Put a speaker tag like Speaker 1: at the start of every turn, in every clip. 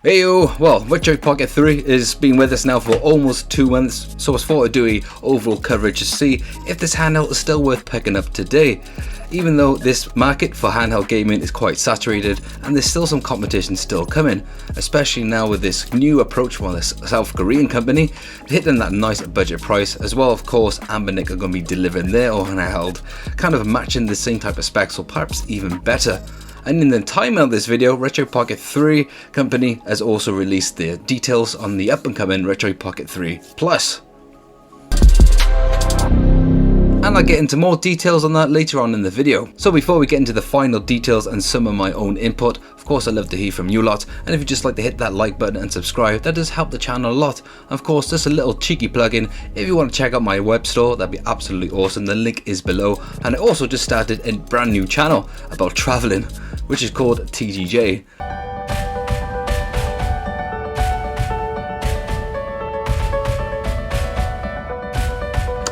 Speaker 1: Heyo, well, Retroid Pocket 3 has been with us now for almost 2 months, so I thought I'd do a overall coverage to see if this handheld is still worth picking up today. Even though this market for handheld gaming is quite saturated and there's still some competition still coming, especially now with this new approach from this South Korean company hitting that nice budget price, as well of course Anbernic are going to be delivering their own handheld, kind of matching the same type of specs or perhaps even better. And in the time of this video, Retroid Pocket 3 company has also released their details on the up and coming Retroid Pocket 3 Plus. And I'll get into more details on that later on in the video. So before we get into the final details and some of my own input, of course I'd love to hear from you lot, and if you'd just like to hit that like button and subscribe, that does help the channel a lot. And of course, just a little cheeky plug-in, if you want to check out my web store, that'd be absolutely awesome. The link is below. And I also just started a brand new channel about traveling, which is called TGJ.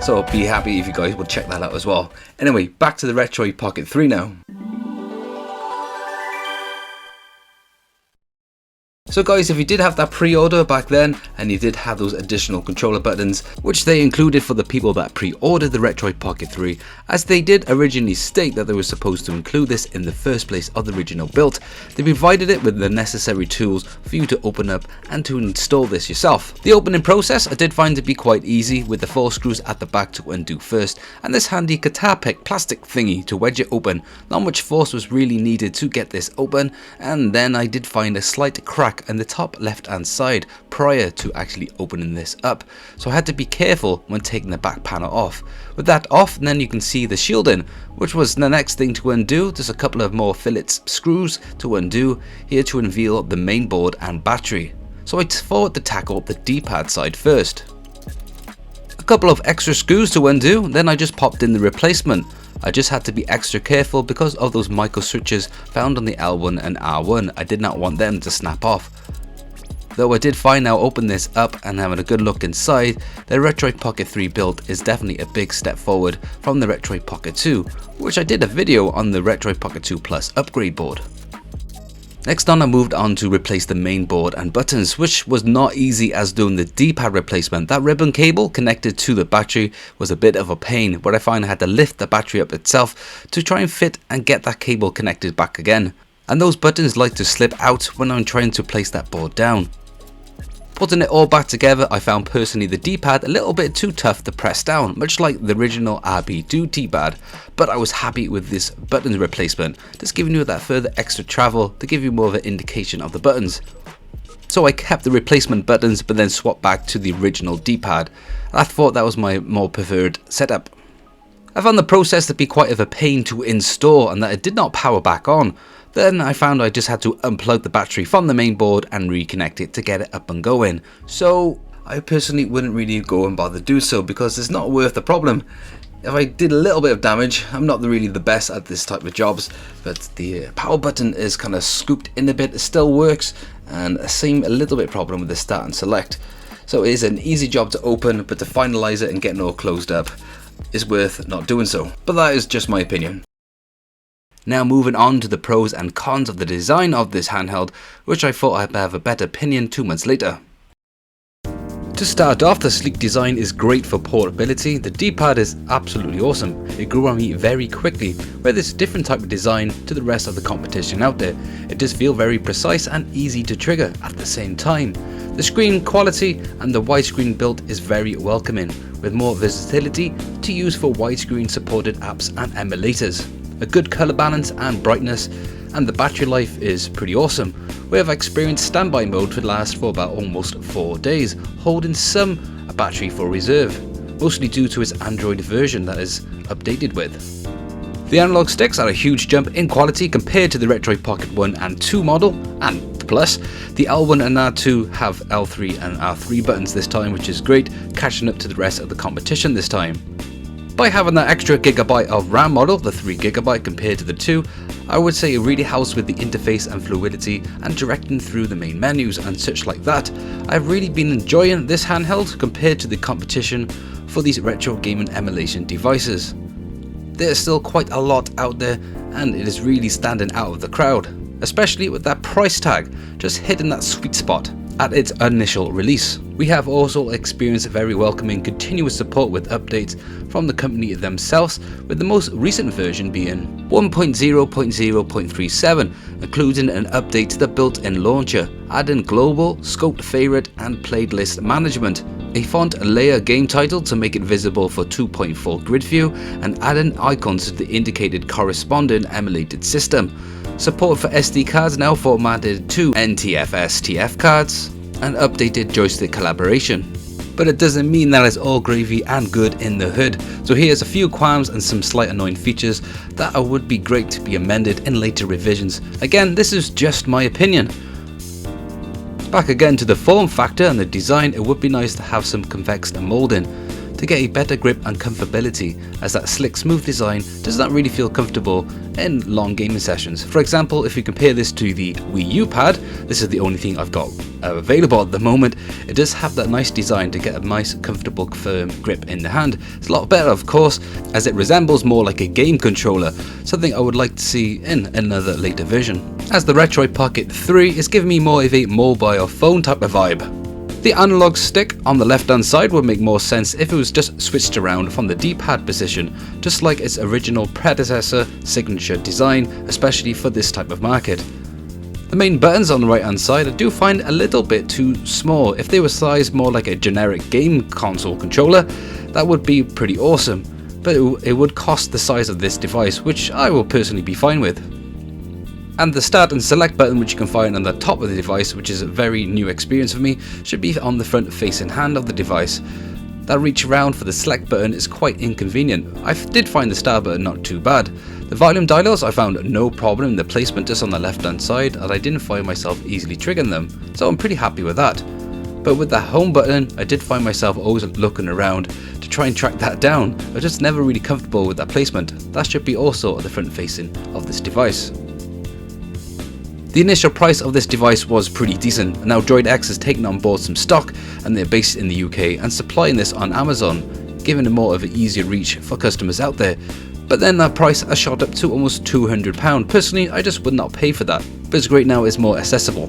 Speaker 1: So I'll be happy if you guys would check that out as well. Anyway, back to the Retroid Pocket 3 now. So guys, if you did have that pre-order back then and you did have those additional controller buttons, which they included for the people that pre-ordered the Retroid Pocket 3, as they did originally state that they were supposed to include this in the first place of the original build, they provided it with the necessary tools for you to open up and to install this yourself. The opening process I did find to be quite easy, with the 4 screws at the back to undo first, and this handy guitar pick plastic thingy to wedge it open. Not much force was really needed to get this open, and then I did find a slight crack in the top left hand side prior to actually opening this up, so I had to be careful when taking the back panel off. With that off, then you can see the shielding, which was the next thing to undo. There's a couple of more fillets screws to undo here to reveal the main board and battery. So I thought to tackle the D-pad side first. A couple of extra screws to undo, then I just popped in the replacement. I just had to be extra careful because of those micro switches found on the L1 and R1. I did not want them to snap off. Though I did find now open this up and having a good look inside, the Retroid Pocket 3 build is definitely a big step forward from the Retroid Pocket 2, which I did a video on the Retroid Pocket 2 Plus upgrade board. Next on, I moved on to replace the main board and buttons, which was not easy as doing the D-pad replacement. That ribbon cable connected to the battery was a bit of a pain, but I found I had to lift the battery up itself to try and fit and get that cable connected back again. And those buttons like to slip out when I'm trying to place that board down. Putting it all back together, I found personally the D-pad a little bit too tough to press down, much like the original rp3 D-pad, but I was happy with this buttons replacement, just giving you that further extra travel to give you more of an indication of the buttons. So I kept the replacement buttons but then swapped back to the original D-pad. I thought that was my more preferred setup. I found the process to be quite of a pain to install and that it did not power back on. Then I found I just had to unplug the battery from the main board and reconnect it to get it up and going. So I personally wouldn't really go and bother do so because it's not worth the problem. If I did a little bit of damage, I'm not really the best at this type of jobs, but the power button is kind of scooped in a bit. It still works, and I seem a little bit problem with the start and select. So it is an easy job to open, but to finalize it and get it all closed up is worth not doing so. But that is just my opinion. Now moving on to the pros and cons of the design of this handheld, which I thought I'd have a better opinion 2 months later. To start off, the sleek design is great for portability. The D-pad is absolutely awesome. It grew on me very quickly, with this different type of design to the rest of the competition out there. It does feel very precise and easy to trigger at the same time. The screen quality and the widescreen build is very welcoming, with more versatility to use for widescreen supported apps and emulators. A good color balance and brightness, and the battery life is pretty awesome, where I've experienced standby mode would last for about almost 4 days, holding some battery for reserve, mostly due to its Android version that is updated with. The analog sticks are a huge jump in quality compared to the Retroid Pocket 1 and 2 model, and plus the L1 and R2 have L3 and R3 buttons this time, which is great, catching up to the rest of the competition this time. By having that extra gigabyte of RAM model, the 3GB compared to the 2, I would say it really helps with the interface and fluidity and directing through the main menus and such like that. I've really been enjoying this handheld compared to the competition for these retro gaming emulation devices. There's still quite a lot out there and it is really standing out of the crowd. especially with that price tag, just hitting that sweet spot at its initial release. We have also experienced very welcoming continuous support with updates from the company themselves, with the most recent version being 1.0.0.37, including an update to the built-in launcher, adding global, scoped favorite and played list management, a font layer game title to make it visible for 2.4 grid view, and adding icons to the indicated corresponding emulated system. Support for SD cards now formatted to NTFS TF cards, and updated joystick collaboration. But it doesn't mean that it's all gravy and good in the hood, so here's a few qualms and some slight annoying features that would be great to be amended in later revisions. Again, this is just my opinion. Back again to the form factor and the design, it would be nice to have some convex molding to get a better grip and comfortability, as that slick smooth design does not really feel comfortable in long gaming sessions. For example, if you compare this to the Wii U pad, this is the only thing I've got available at the moment, it does have that nice design to get a nice comfortable firm grip in the hand. It's a lot better of course, as it resembles more like a game controller, something I would like to see in another later version. As the Retroid Pocket 3 is giving me more of a mobile phone type of vibe. The analog stick on the left hand side would make more sense if it was just switched around from the D-pad position, just like its original predecessor signature design, especially for this type of market. The main buttons on the right hand side I do find a little bit too small. If they were sized more like a generic game console controller, that would be pretty awesome, but it would cost the size of this device, which I will personally be fine with. And the start and select button, which you can find on the top of the device, which is a very new experience for me, should be on the front facing hand of the device. That reach around for the select button is quite inconvenient. I did find the start button not too bad. The volume dials I found no problem in the placement just on the left hand side, and I didn't find myself easily triggering them, so I'm pretty happy with that. But with the home button, I did find myself always looking around to try and track that down. I'm just never really comfortable with that placement. That should be also at the front facing of this device. The initial price of this device was pretty decent, and now Droid X has taken on board some stock and they're based in the UK and supplying this on Amazon, giving it more of an easier reach for customers out there. But then that price has shot up to almost £200. Personally, I just would not pay for that, but it's great now it's more accessible.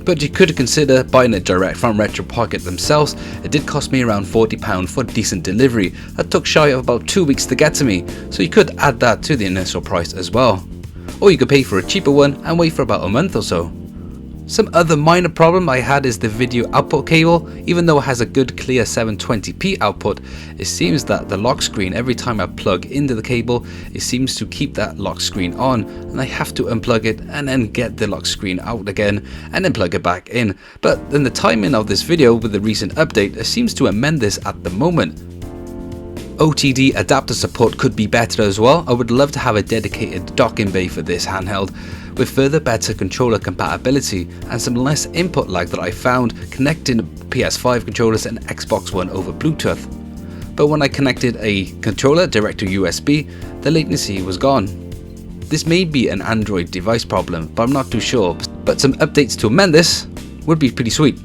Speaker 1: But you could consider buying it direct from Retroid Pocket themselves. It did cost me around £40 for decent delivery. That took shy of about 2 weeks to get to me, so you could add that to the initial price as well. Or you could pay for a cheaper one and wait for about a month or so. Some other minor problem I had is the video output cable. Even though it has a good clear 720p output, it seems that the lock screen, every time I plug into the cable, it seems to keep that lock screen on, and I have to unplug it and then get the lock screen out again and then plug it back in. But in the timing of this video with the recent update, it seems to amend this at the moment. OTD adapter support could be better as well. I would love to have a dedicated docking bay for this handheld, with further better controller compatibility and some less input lag that I found connecting PS5 controllers and Xbox One over Bluetooth. But when I connected a controller direct to USB, the latency was gone. This may be an Android device problem, but I'm not too sure. But some updates to amend this would be pretty sweet.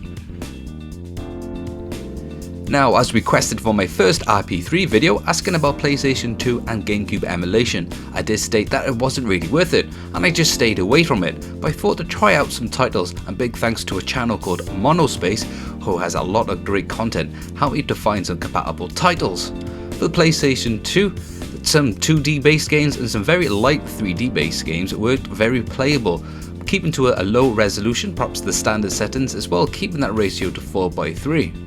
Speaker 1: Now, as requested for my first RP3 video asking about PlayStation 2 and GameCube emulation, I did state that it wasn't really worth it and I just stayed away from it, but I thought to try out some titles, and big thanks to a channel called Monospace who has a lot of great content helping to find some compatible titles. For the PlayStation 2, some 2D based games and some very light 3D based games worked very playable, keeping to a low resolution, perhaps the standard settings, as well keeping that ratio to 4:3.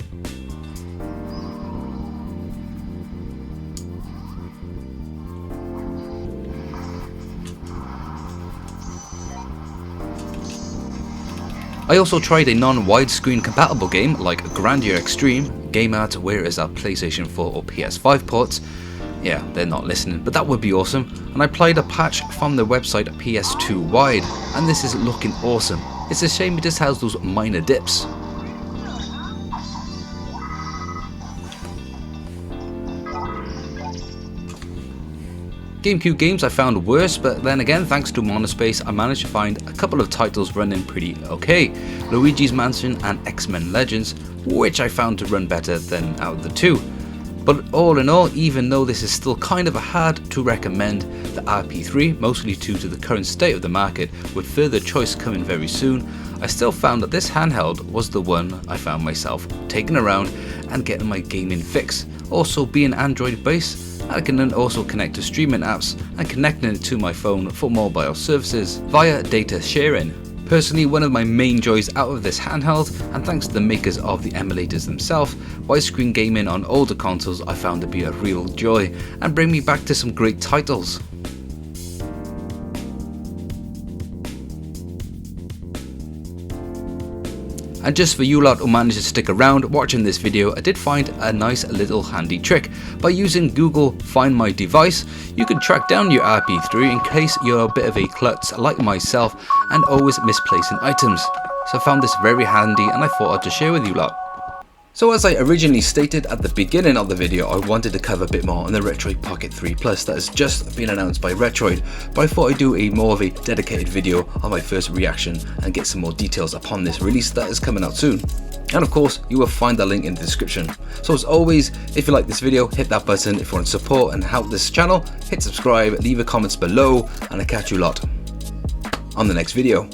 Speaker 1: I also tried a non-widescreen compatible game like Grandeur Extreme, Game Art, where is our PlayStation 4 or PS5 ports. Yeah, they're not listening, but that would be awesome. And I applied a patch from the website PS2 Wide, and this is looking awesome. It's a shame it just has those minor dips. GameCube games I found worse, but then again, thanks to Monospace, I managed to find a couple of titles running pretty okay. Luigi's Mansion and X-Men Legends, which I found to run better than out of the two. But all in all, even though this is still kind of hard to recommend the rp3, mostly due to the current state of the market with further choice coming very soon, I still found that this handheld was the one I found myself taking around and getting my gaming fix. Also being Android based, I can then also connect to streaming apps and connecting it to my phone for mobile services via data sharing. Personally, one of my main joys out of this handheld, and thanks to the makers of the emulators themselves, widescreen gaming on older consoles I found to be a real joy and bring me back to some great titles. And just for you lot who managed to stick around watching this video, I did find a nice little handy trick. By using Google Find My Device, you can track down your rp3 in case you're a bit of a klutz like myself and always misplacing items. So I found this very handy and I thought I'd just share with you lot. So as I originally stated at the beginning of the video, I wanted to cover a bit more on the Retroid Pocket 3 Plus that has just been announced by Retroid, but I thought I'd do more of a dedicated video on my first reaction and get some more details upon this release that is coming out soon. And of course, you will find the link in the description. So as always, if you like this video, hit that button. If you want to support and help this channel, hit subscribe, leave a comments below, and I'll catch you lot on the next video.